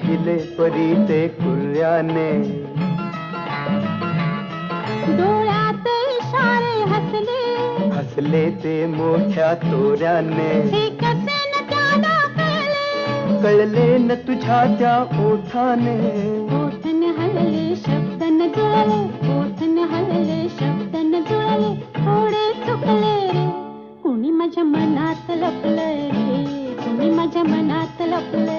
पाहिले परी ते कुर्याने, डोळ्यात इशारे हसले, हसले ते मोठ्या तोऱ्याने. हे कसे न त्याला कळले, कळले न तुझ्या त्या ओठाने. ओठन हलले शब्द न जुळले, ओठन हलले शब्द न जुळले, थोडे चुकले रे. कुणी माझ्या मनात लपलंय रे, कुणी माझ्या मनात लपलंय.